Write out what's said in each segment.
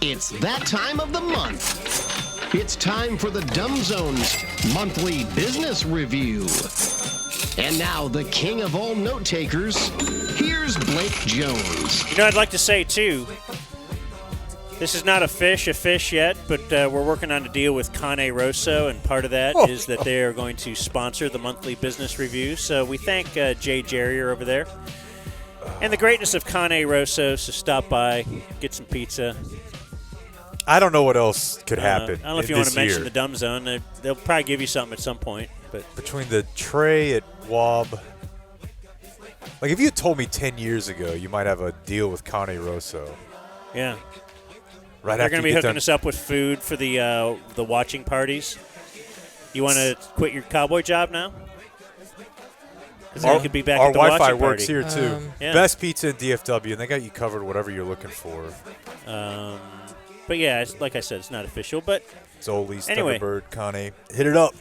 It's that time of the month. It's time for the Dumb Zone's monthly business review. And now, the king of all note takers, here's Blake Jones. You know, I'd like to say, too, this is not a fish yet, but we're working on a deal with Cane Rosso, and part of that is that they are going to sponsor the monthly business review. So we thank Jay Jerrier over there. And the greatness of Cane Rosso, so stop by, get some pizza. I don't know what else could happen. I don't know if you want to mention the Dumb Zone. They'll probably give you something at some point. But between the tray at Wob, like if you had told me 10 years ago you might have a deal with Cane Rosso. Yeah. Right. They're going to be hooking us up with food for the watching parties. You want to quit your cowboy job now? Because you could be back at the watching Wi-Fi party. works here too. Yeah. Best pizza in DFW, and they got you covered whatever you're looking for. But yeah, like I said, it's not official. But Zoli's, anyway. Thunderbird, Cane, hit it up.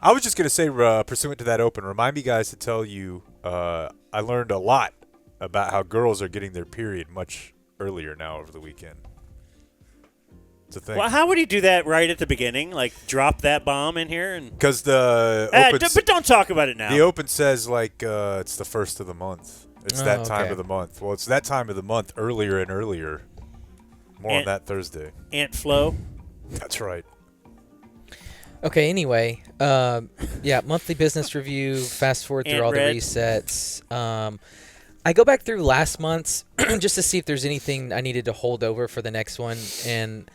I was just going to say, pursuant to that open, remind me guys to tell you I learned a lot about how girls are getting their period much earlier now over the weekend. It's a thing. Well, how would he do that right at the beginning? Like drop that bomb in here? Because the open but don't talk about it now. The open says like it's the first of the month. It's that time of the month. Well, it's that time of the month earlier and earlier. More on that Thursday. Aunt Flo. That's right. Okay, anyway, monthly business review, fast forward through all the resets. I go back through last month's just to see if there's anything I needed to hold over for the next one, and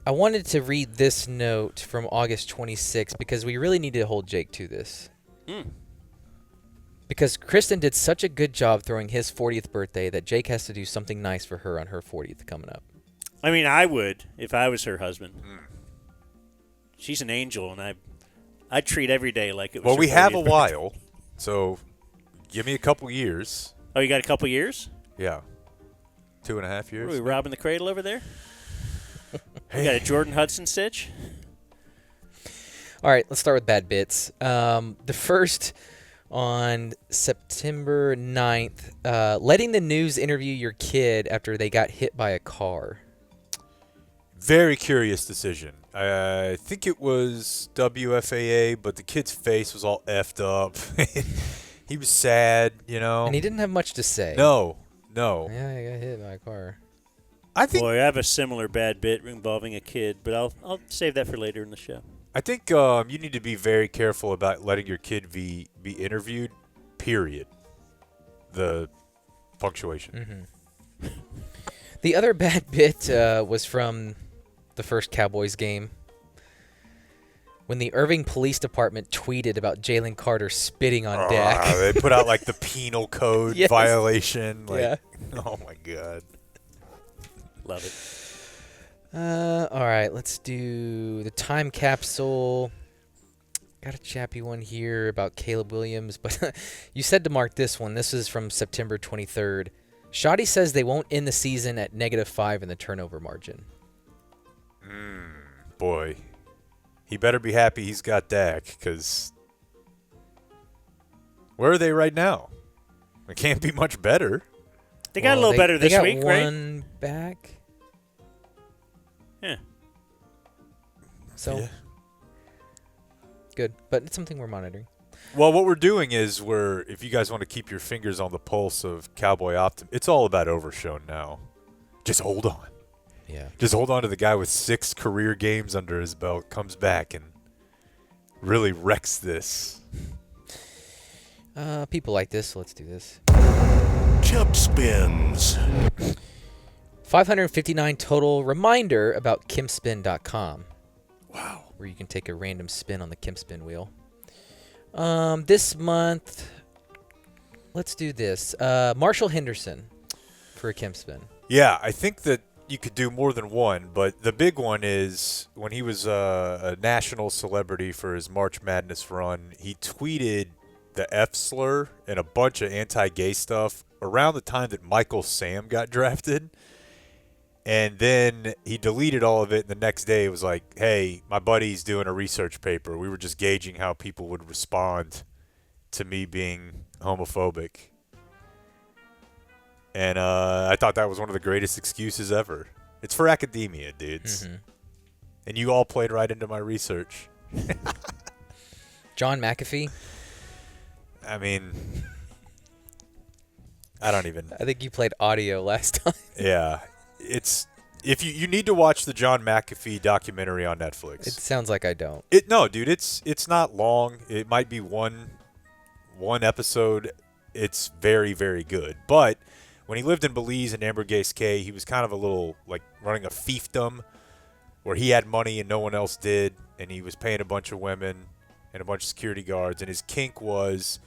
I wanted to read this note from August 26th because we really need to hold Jake to this. Because Kristen did such a good job throwing his 40th birthday that Jake has to do something nice for her on her 40th coming up. I mean, I would if I was her husband. She's an angel, and I treat every day like it was. Well, her we have a 40th birthday. while, so give me a couple years. Oh, you got a couple years? Yeah, 2.5 years. Are we robbing the cradle over there? You got a Jordan Hudson stitch? All right, let's start with bad bits. The first on September 9th, letting the news interview your kid after they got hit by a car. Very curious decision. I think it was WFAA, but the kid's face was all effed up. He was sad, you know. And he didn't have much to say. No. Yeah, I got hit by a car. Boy, I have a similar bad bit involving a kid, but I'll save that for later in the show. I think you need to be very careful about letting your kid be interviewed, period. The punctuation. The other bad bit was from the first Cowboys game when the Irving Police Department tweeted about Jalen Carter spitting on Dak. They put out like the penal code violation. Like, yeah. Oh, my God. Love it. All right, let's do the time capsule. Got a chappy one here about Caleb Williams, but you said to mark this one. This is from September 23rd. Shoddy says they won't end the season at -5 in the turnover margin. Boy, he better be happy he's got Dak, because where are they right now? It can't be much better. They got a little better this week, right? They got one back. Yeah. So, good. But it's something we're monitoring. Well, what we're doing is if you guys want to keep your fingers on the pulse of Cowboy Optimism, it's all about Overshown now. Just hold on. Yeah. Just hold on to the guy with 6 career games under his belt, comes back and really wrecks this. People like this, so let's do this. Chub spins. 559 total. Reminder about kimspin.com. Wow. Where you can take a random spin on the Kimspin wheel. This month, let's do this. Marshall Henderson for a Kimspin. Yeah, I think that you could do more than one, but the big one is when he was a national celebrity for his March Madness run, he tweeted the F slur and a bunch of anti-gay stuff around the time that Michael Sam got drafted. And then he deleted all of it, and the next day it was like, hey, my buddy's doing a research paper. We were just gauging how people would respond to me being homophobic. And I thought that was one of the greatest excuses ever. It's for academia, dudes. Mm-hmm. And you all played right into my research. John McAfee. I mean, I don't even. I think you played audio last time. Yeah, it's if you need to watch the John McAfee documentary on Netflix. It sounds like I don't. No, dude, it's not long. It might be one episode. It's very, very good. But when he lived in Belize and Ambergris Caye, he was kind of a little like running a fiefdom where he had money and no one else did, and he was paying a bunch of women and a bunch of security guards, and his kink was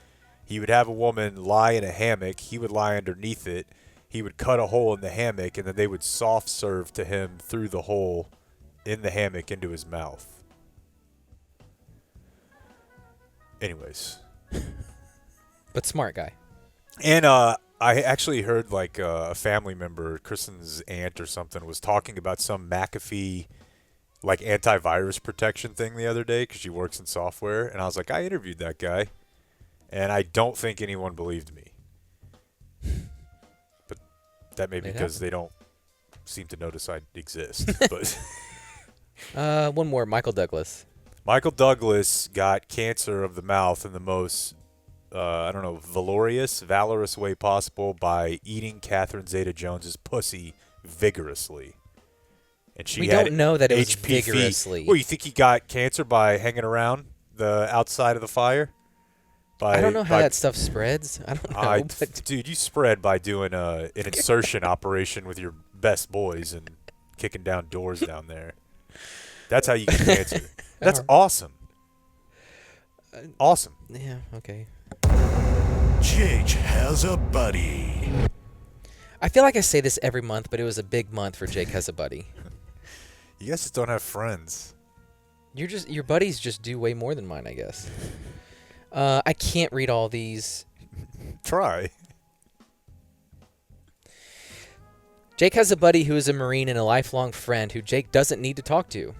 he would have a woman lie in a hammock, he would lie underneath it, he would cut a hole in the hammock, and then they would soft serve to him through the hole in the hammock into his mouth. Anyways. But smart guy. And I actually heard like a family member, Kristen's aunt or something, was talking about some McAfee like antivirus protection thing the other day because she works in software. And I was like, I interviewed that guy. And I don't think anyone believed me. But that may be because they don't seem to notice I exist. But one more, Michael Douglas. Michael Douglas got cancer of the mouth in the most valorous way possible by eating Catherine Zeta-Jones's pussy vigorously. And she We had don't know that it was HPV. vigorously. Well, you think he got cancer by hanging around the outside of the fire? I don't know how that stuff spreads. I don't know. But Dude, you spread by doing an insertion operation with your best boys and kicking down doors down there. That's how you get cancer. That's awesome. Awesome. yeah, okay. Jake has a buddy. I feel like I say this every month, but it was a big month for Jake Has a Buddy. You guys just don't have friends. Your buddies just do way more than mine, I guess. I can't read all these. Try. Jake has a buddy who is a Marine and a lifelong friend who Jake doesn't need to talk to.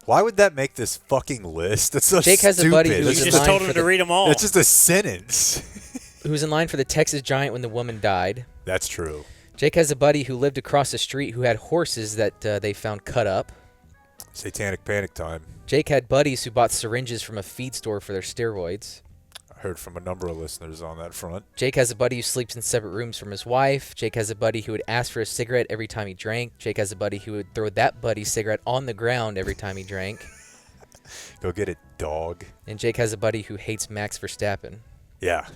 Why would that make this fucking list? That's so Jake has a buddy stupid. who You is in just line told for him to the- read them all. It's just a sentence. who was in line for the Texas Giant when the woman died. That's true. Jake has a buddy who lived across the street who had horses that they found cut up. Satanic panic time. Jake had buddies who bought syringes from a feed store for their steroids. I heard from a number of listeners on that front. Jake has a buddy who sleeps in separate rooms from his wife. Jake has a buddy who would ask for a cigarette every time he drank. Jake has a buddy who would throw that buddy's cigarette on the ground every time he drank. Go get it, dog. And Jake has a buddy who hates Max Verstappen. Yeah.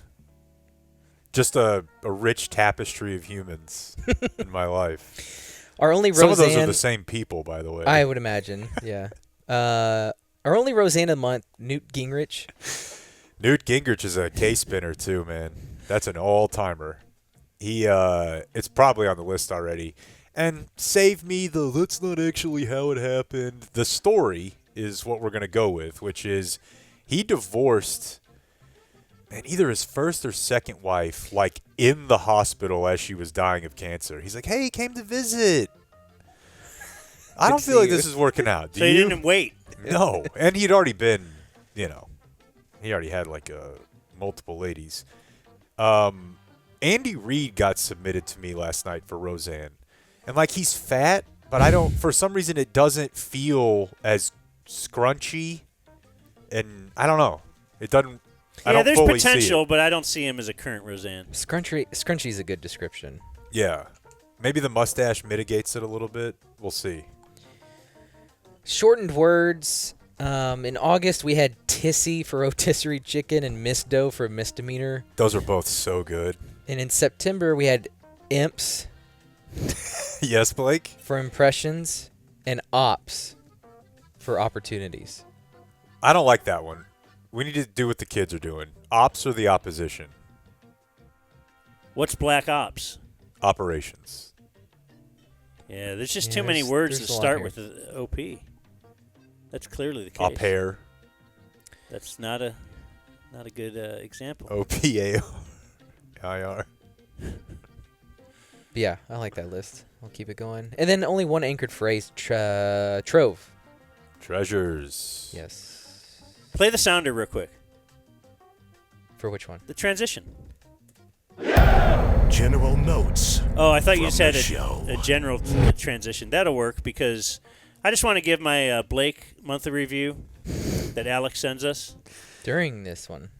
Just a rich tapestry of humans in my life. Our only Some Roseanne... of those are the same people, by the way. I would imagine, yeah. Our only Roseanne of the month, Newt Gingrich. Newt Gingrich is a case spinner too, man. That's an all-timer. It's probably on the list already. And save me the that's not actually how it happened. The story is what we're going to go with, which is he divorced either his first or second wife, like in the hospital as she was dying of cancer. He's like, hey, he came to visit. I don't feel like this is working out. Do so you? you didn't wait. No. And he'd already been, he already had like multiple ladies. Andy Reid got submitted to me last night for Roseanne. And like he's fat, but for some reason it doesn't feel as scrunchy. And I don't know. It doesn't. I don't there's fully see potential, it. but I don't see him as a current Roseanne. Scrunchy is a good description. Yeah. Maybe the mustache mitigates it a little bit. We'll see. Shortened words. In August, we had Tissy for rotisserie chicken and Misdo for misdemeanor. Those are both so good. And in September, we had Imps Yes, Blake? for impressions and Ops for opportunities. I don't like that one. We need to do what the kids are doing. Ops or the opposition? What's Black Ops? Operations. Yeah, there's just Yeah, too many there's- words there's to a lot start here. with the OP. That's clearly the case. Au pair. That's not a good example. OPAIR. Yeah, I like that list. I'll keep it going. And then only one anchored phrase, trove. Treasures. Yes. Play the sounder real quick. For which one? The transition. general notes. Oh, I thought you from just had the show. a general transition. That'll work because I just want to give my Blake monthly review that Alex sends us During this one.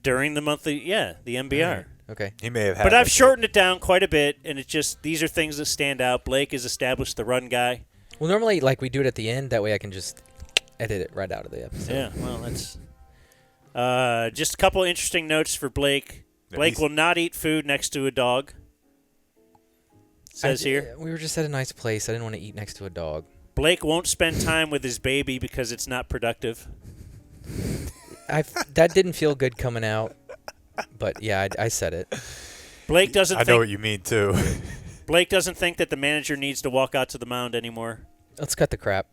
during the monthly, the MBR. Okay. He may have had But I've like shortened it down quite a bit, and it's just these are things that stand out. Blake has established the run guy. Well, normally, we do it at the end. That way I can just edit it right out of the episode. Yeah, well, that's just a couple interesting notes for Blake. Yeah, Blake he's- will not eat food next to a dog. Says here. We were just at a nice place. I didn't want to eat next to a dog. Blake won't spend time with his baby because it's not productive. That didn't feel good coming out. But, yeah, I said it. Blake doesn't I know what you mean, too. Blake doesn't think that the manager needs to walk out to the mound anymore. Let's cut the crap.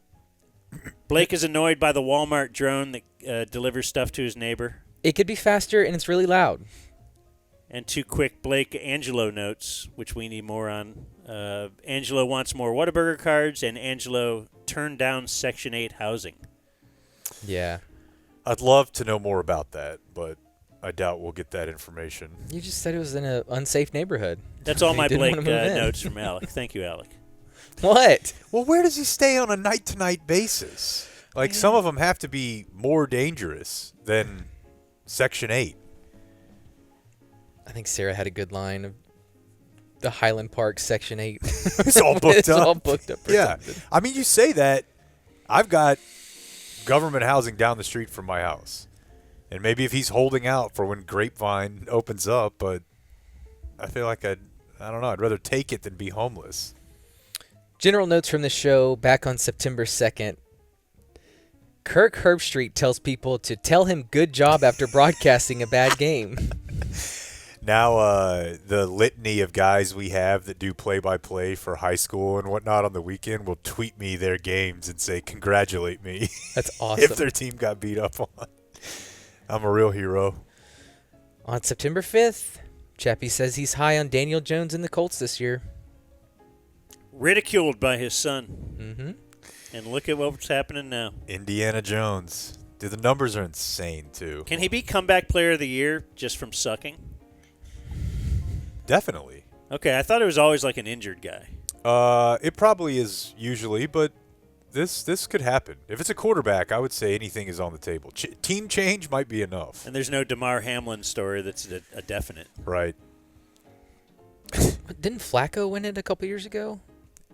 Blake is annoyed by the Walmart drone that delivers stuff to his neighbor. It could be faster, and it's really loud. And two quick Blake Angelo notes, which we need more on. Angelo wants more Whataburger cards, and Angelo turned down Section 8 housing. Yeah. I'd love to know more about that, but I doubt we'll get that information. You just said it was in an unsafe neighborhood. That's all He my didn't Blake wanna move in. notes from Alec. Thank you, Alec. What? Well, where does he stay on a night-to-night basis? Like, some of them have to be more dangerous than Section 8. I think Sarah had a good line of the Highland Park Section 8. It's all booked It's up. all booked up. Yeah. I mean, you say that. I've got government housing down the street from my house. And maybe if he's holding out for when Grapevine opens up, but I feel like I don't know. I'd rather take it than be homeless. General notes from the show back on September 2nd. Kirk Herbstreit tells people to tell him good job after broadcasting a bad game. Now, the litany of guys we have that do play-by-play for high school and whatnot on the weekend will tweet me their games and say, congratulate me. That's awesome. if their team got beat up on. I'm a real hero. On September 5th, Chappie says he's high on Daniel Jones and the Colts this year. Ridiculed by his son. Mm-hmm. And look at what's happening now. Indiana Jones. Dude, the numbers are insane, too. Can he be comeback player of the year just from sucking? Definitely. Okay, I thought it was always like an injured guy. It probably is usually, but this could happen. If it's a quarterback, I would say anything is on the table. Team change might be enough. And there's no DeMar Hamlin story that's a definite. Right. Didn't Flacco win it a couple years ago?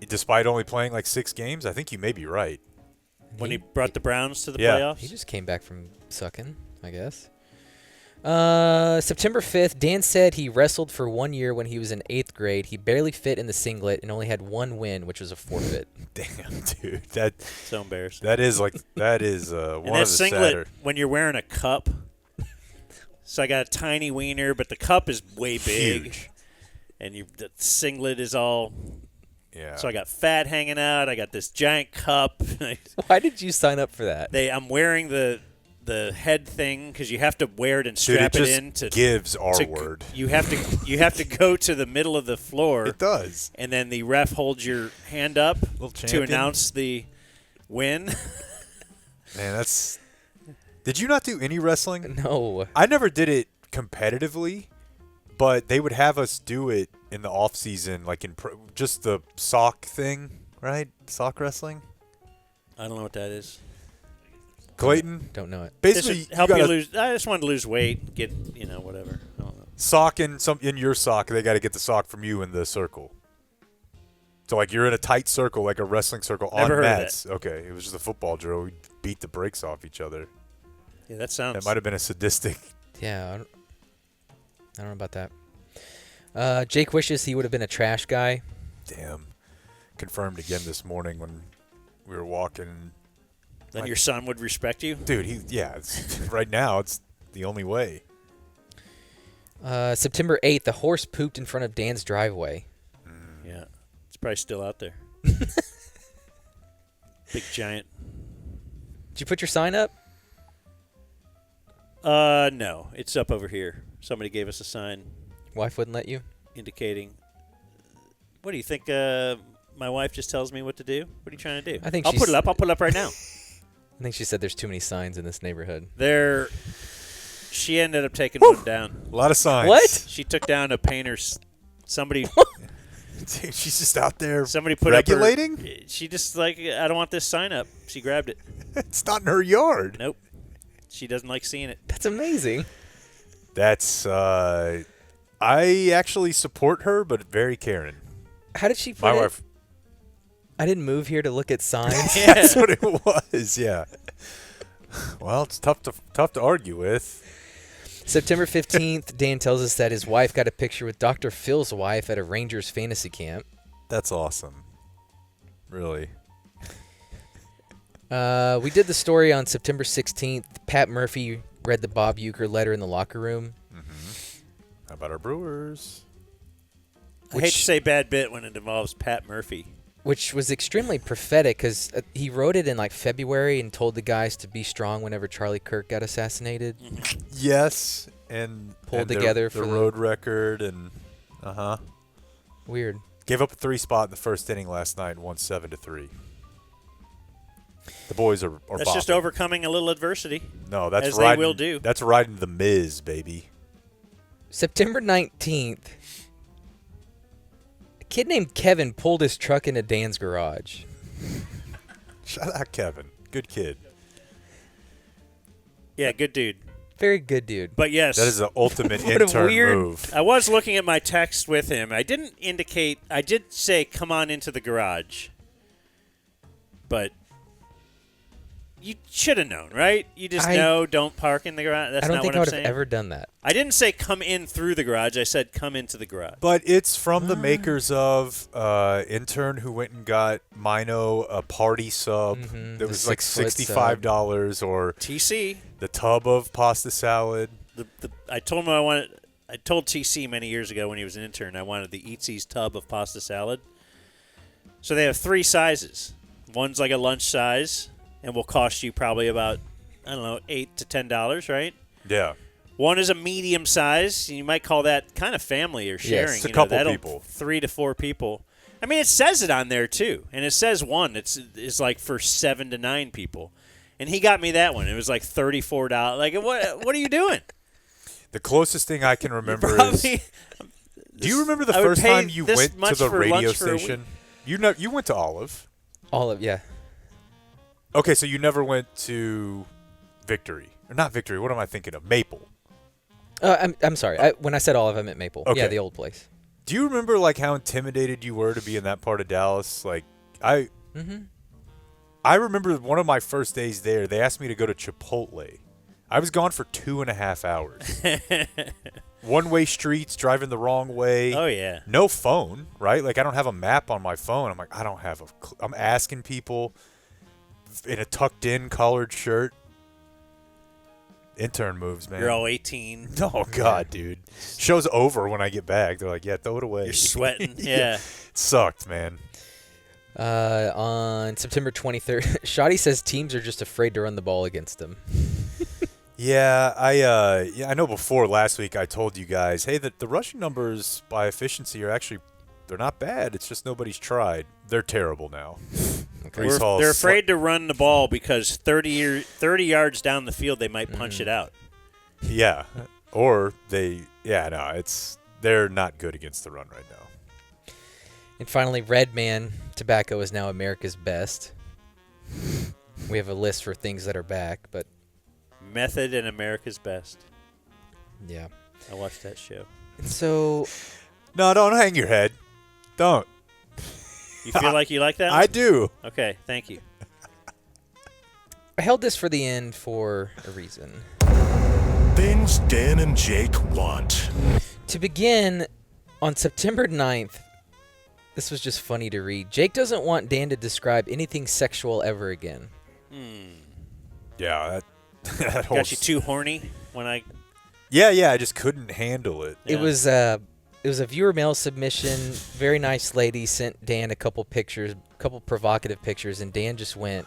Despite only playing like 6 games, I think you may be right. When he brought the Browns to the Yeah. playoffs? He just came back from sucking, I guess. September 5th, Dan said he wrestled for 1 year when he was in 8th grade. He barely fit in the singlet and only had one win, which was a forfeit. Damn, dude. So embarrassing. That is one and of that the singlet, sadder. when you're wearing a cup, so I got a tiny wiener, but the cup is way big. Huge. And the singlet is all... Yeah. So I got fat hanging out. I got this giant cup. Why did you sign up for that? I'm wearing the head thing because you have to wear it and Dude, strap it it just in to gives our to- word. You have to go to the middle of the floor. It does. And then the ref holds your hand up Little to champion. announce the win. Man, that's. Did you not do any wrestling? No. I never did it competitively, but they would have us do it in the off season, like just the sock thing, right? Sock wrestling. I don't know what that is. Clayton, Don't know it. This basically, would help you gotta lose. I just wanted to lose weight, get whatever. I don't know. sock in your sock. They got to get the sock from you in the circle. So like you're in a tight circle, like a wrestling circle Never on heard of mats. Okay, it was just a football drill. We beat the brakes off each other. Yeah, that sounds. That might have been a sadistic. Yeah, I don't know about that. Jake wishes he would have been a trash guy. Damn. Confirmed again this morning when we were walking. Then your son would respect you. Dude, right now it's the only way. September 8th, the horse pooped in front of Dan's driveway. Yeah, it's probably still out there. Big giant. Did you put your sign up? No, it's up over here. Somebody gave us a sign Wife wouldn't let you? indicating. What do you think? My wife just tells me what to do. What are you trying to do? I think I'll she's- put it up. I'll put it up right now. I think she said there's too many signs in this neighborhood. She ended up taking one down. A lot of signs. What? She took down a painter's. Somebody Dude, she's just out there put regulating? up her, she just like, I don't want this sign up. She grabbed it. It's not in her yard. Nope. She doesn't like seeing it. That's amazing. That's, I actually support her, but very Karen. How did she put My it? wife. I didn't move here to look at signs. That's what it was, yeah. Well, it's tough to argue with. September 15th, Dan tells us that his wife got a picture with Dr. Phil's wife at a Rangers fantasy camp. That's awesome. Really. We did the story on September 16th. Pat Murphy read the Bob Uecker letter in the locker room. How about our Brewers? I hate to say bad bit when it involves Pat Murphy. Which was extremely prophetic because he wrote it in like February and told the guys to be strong whenever Charlie Kirk got assassinated. Yes, and Pulled and together the for the- road record, and Weird. gave up a 3 spot in the first inning last night and won 7-3. The boys are That's just bopping. overcoming a little adversity. No, that's as they riding, will do. That's riding the Miz, baby. September 19th, a kid named Kevin pulled his truck into Dan's garage. Shout out Kevin, good kid. Yeah, good dude. Very good dude. But yes, That is the ultimate What a intern weird- move. I was looking at my text with him. I didn't indicate. I did say, "Come on into the garage," but you should have known, right? You just know, don't park in the garage. That's I don't not think what I I'm would saying. have ever done that. I didn't say come in through the garage. I said come into the garage. But it's from the makers of Intern, who went and got Mino a party sub that the was like 6-foot $65, or TC, the tub of pasta salad. I told him I wanted. I told TC many years ago when he was an intern I wanted the Eatsy's tub of pasta salad. So they have 3 sizes. One's like a lunch size and will cost you probably about, I don't know, $8 to $10, right? Yeah. One is a medium size. You might call that kind of family or sharing. it's a you know, couple that'll- people. 3 to 4 people. I mean, it says it on there too, and it says one. It's like for 7 to 9 people, and he got me that one. It was like $34. Like, what are you doing? The closest thing I can remember is. Probably- Do you remember the I would first pay time you this went to much the for radio lunch for a week. station? You went to Olive. Yeah. Okay, so you never went to Victory. Or not Victory, what am I thinking of? Maple. I'm sorry. When I said Olive, I meant Maple. Okay. Yeah, the old place. Do you remember like how intimidated you were to be in that part of Dallas? Like I remember one of my first days there, they asked me to go to Chipotle. I was gone for 2.5 hours. One-way streets, driving the wrong way. Oh, yeah. No phone, right? Like I don't have a map on my phone. I'm like, I don't have I'm asking people in a tucked-in collared shirt. Intern moves, man. You're all 18. Oh, God, dude. Show's over when I get back. They're like, yeah, throw it away. You're sweating. Yeah. It sucked, man. On September 23rd, Shoddy says teams are just afraid to run the ball against them. Yeah, I know before last week I told you guys, hey, the rushing numbers by efficiency are actually, they're not bad. It's just nobody's tried. They're terrible now. Breece Hall's They're afraid to run the ball because 30 yards down the field they might punch it out. Yeah. Or they're not good against the run right now. And finally, Red Man tobacco is now America's best. We have a list for things that are back, but Method and America's Best. yeah. I watched that show. So No, don't hang your head. Don't. You feel like you like that? I do. Okay, thank you. I held this for the end for a reason. Things Dan and Jake want. To begin, on September 9th, this was just funny to read. Jake doesn't want Dan to describe anything sexual ever again. Yeah, that whole Got you too horny when I... Yeah, I just couldn't handle it. It was a viewer mail submission. Very nice lady sent Dan a couple provocative pictures, and Dan just went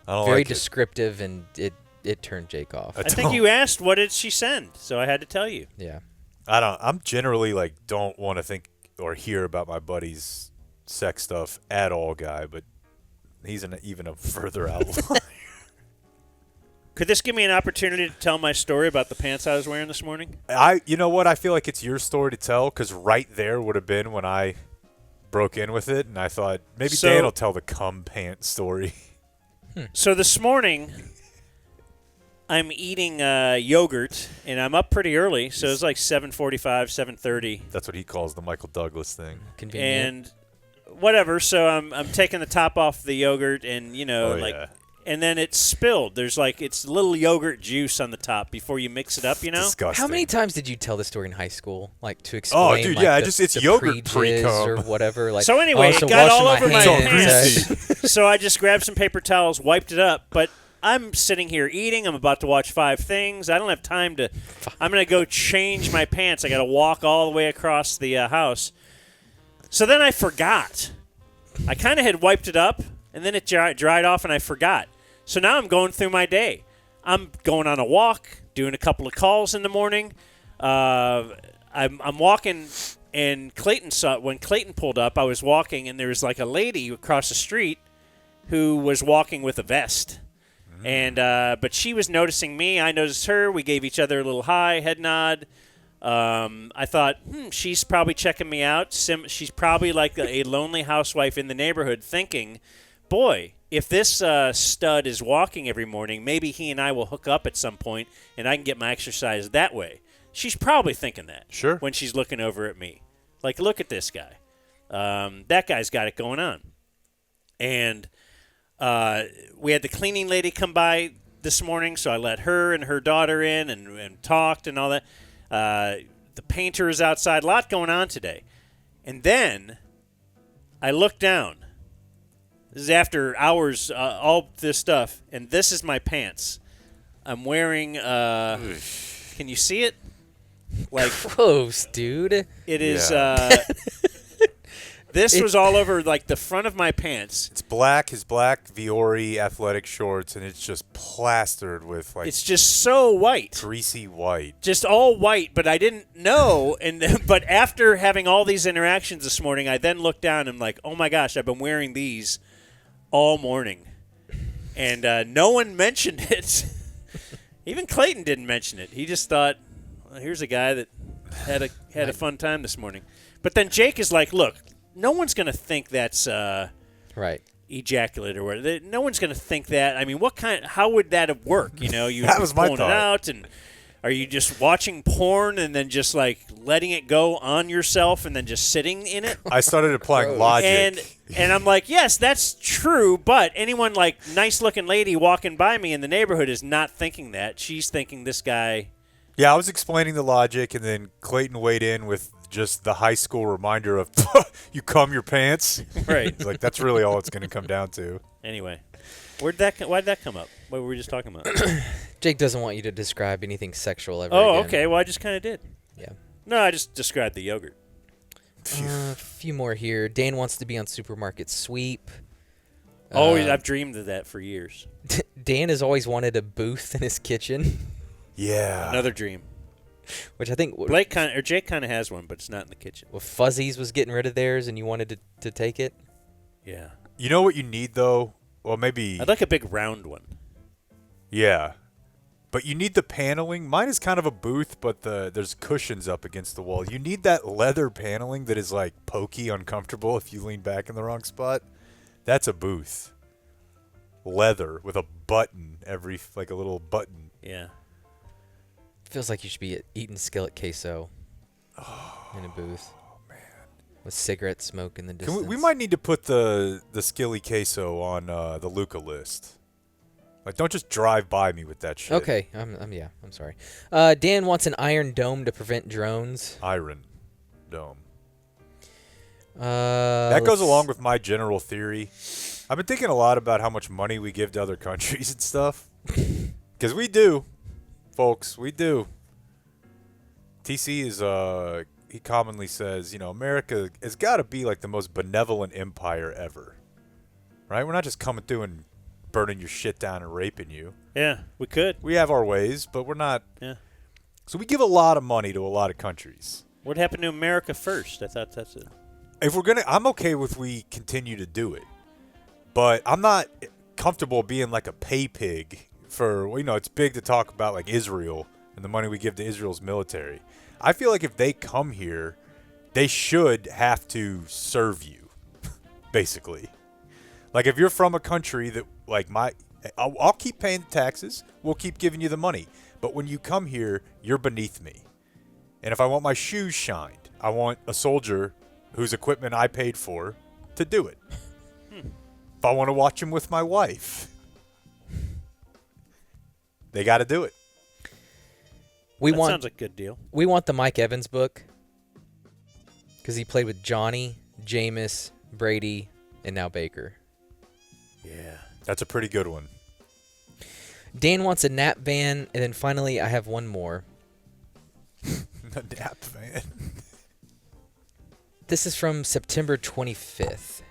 I don't very like it. descriptive, and it turned Jake off. I I think you asked what did she send, so I had to tell you. Yeah. I'm generally like don't want to think or hear about my buddy's sex stuff at all, guy, but he's even a further outlier. Could this give me an opportunity to tell my story about the pants I was wearing this morning? You know what? I feel like it's your story to tell because right there would have been when I broke in with it, and I thought maybe Dan will tell the cum pants story. So this morning, I'm eating yogurt, and I'm up pretty early, so it's like 7:45, 7:30. That's what he calls the Michael Douglas thing. Convenient. And whatever, so I'm taking the top off the yogurt, and, and then it's spilled. There's it's a little yogurt juice on the top before you mix it up, Disgusting. How many times did you tell this story in high school? To explain, dude, it's yogurt pre-cum or whatever. So anyway, it got all over my hands. So I just grabbed some paper towels, wiped it up, but I'm sitting here eating. I'm about to watch 5 things. I don't have time to. I'm going to go change my pants. I got to walk all the way across the house. So then I forgot. I kind of had wiped it up, and then it dried off, and I forgot. So now I'm going through my day. I'm going on a walk, doing a couple of calls in the morning. I'm walking, and when Clayton pulled up, I was walking, and there was a lady across the street who was walking with a vest. And but she was noticing me. I noticed her. We gave each other a little hi, head nod. I thought, she's probably checking me out. She's probably like a lonely housewife in the neighborhood thinking, boy, if this stud is walking every morning, maybe he and I will hook up at some point, and I can get my exercise that way. She's probably thinking that. Sure. When she's looking over at me. Look at this guy. That guy's got it going on. And we had the cleaning lady come by this morning, so I let her and her daughter in and talked and all that. The painter is outside. A lot going on today. And then I look down. This is after hours, all this stuff, and this is my pants. I'm wearing, can you see it? Gross, dude. It is, Yeah. This was all over, the front of my pants. It's black, his black Viore athletic shorts, and it's just plastered with, It's just so white. greasy white. Just all white, but I didn't know. But after having all these interactions this morning, I then looked down and I'm like, oh my gosh, I've been wearing these all morning. And no one mentioned it. Even Clayton didn't mention it. He just thought, well, here's a guy that had a fun time this morning. But then Jake is like, look, no one's going to think that's Right. ejaculate or whatever. No one's going to think that. I mean, how would that have worked? You That was my pulling thought. it out, and are you just watching porn and then just letting it go on yourself and then just sitting in it? I started applying logic. And I'm like, yes, that's true, but anyone nice looking lady walking by me in the neighborhood is not thinking that. She's thinking this guy. Yeah, I was explaining the logic, and then Clayton weighed in with just the high school reminder of, you cum your pants. Right. He's that's really all it's going to come down to. Anyway, why'd that come up? What were we just talking about? Jake doesn't want you to describe anything sexual ever Oh, again. okay. Well, I just kind of did. Yeah. No, I just described the yogurt. A few more here. Dan wants to be on Supermarket Sweep. I've dreamed of that for years. Dan has always wanted a booth in his kitchen, Yeah. Another dream. which I think Jake kind of has one, but it's not in the kitchen. well, Fuzzies was getting rid of theirs, and you wanted to take it. Yeah. You know what you need, though? Well, maybe. I'd like a big round one. Yeah. But you need the paneling. Mine is kind of a booth, but there's cushions up against the wall. You need that leather paneling that is pokey, uncomfortable if you lean back in the wrong spot. That's a booth. Leather with a button a little button. Yeah. Feels like you should be eating skillet queso in a booth. Oh, man. With cigarette smoke in the distance. We might need to put the skilly queso on the Luca list. Don't just drive by me with that shit. Okay, I'm sorry. Dan wants an iron dome to prevent drones. Iron dome. That goes along with my general theory. I've been thinking a lot about how much money we give to other countries and stuff. Because we do, folks. We do. TC is, he commonly says, America has got to be the most benevolent empire ever. Right? We're not just coming through and burning your shit down and raping you. Yeah, we could. We have our ways, but we're not. Yeah. So we give a lot of money to a lot of countries. What happened to America first? I thought that's it. If we're going to, I'm okay with we continue to do it. But I'm not comfortable being like a pay pig for, it's big to talk about like Israel and the money we give to Israel's military. I feel like if they come here, they should have to serve you, basically. Like if you're from a country that like I'll keep paying the taxes. We'll keep giving you the money. But when you come here, you're beneath me. And if I want my shoes shined, I want a soldier whose equipment I paid for to do it. If I want to watch him with my wife, they got to do it. Sounds like a good deal. We want the Mike Evans book because he played with Johnny, Jameis, Brady, and now Baker. Yeah. That's a pretty good one. Dan wants a nap van, and then finally I have one more. A nap van. This is from September 25th.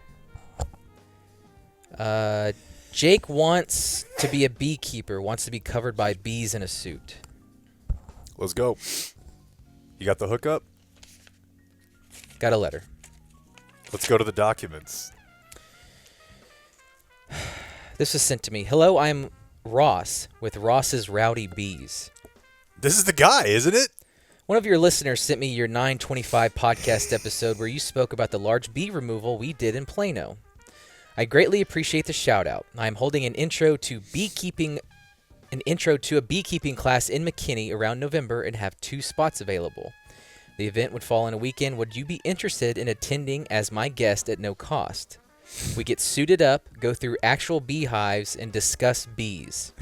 Jake wants to be a beekeeper, wants to be covered by bees in a suit. Let's go. You got the hookup? Got a letter. Let's go to the documents. This was sent to me. Hello, I'm Ross with Ross's Rowdy Bees. This is the guy, isn't it? One of your listeners sent me your 925 podcast episode where you spoke about the large bee removal we did in Plano. I greatly appreciate the shout out. I am holding an intro to a beekeeping class in McKinney around November and have 2 spots available. The event would fall on a weekend. Would you be interested in attending as my guest at no cost? We get suited up, go through actual beehives, and discuss bees.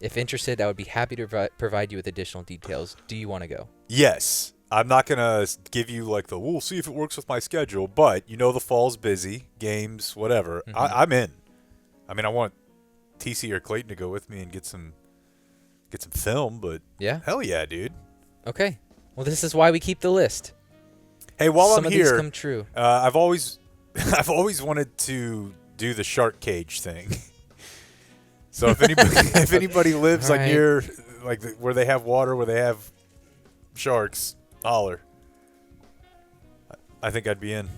If interested, I would be happy to provide you with additional details. Do you want to go? Yes. I'm not going to give you like we'll see if it works with my schedule, but the fall's busy, games, whatever. Mm-hmm. I'm in. I mean, I want TC or Clayton to go with me and get some film, but yeah, hell yeah, dude. Okay. Well, this is why we keep the list. Hey, while Some I'm of here, these come true. I've always wanted to do the shark cage thing. So if anybody lives like near where they have water, where they have sharks, holler. I think I'd be in.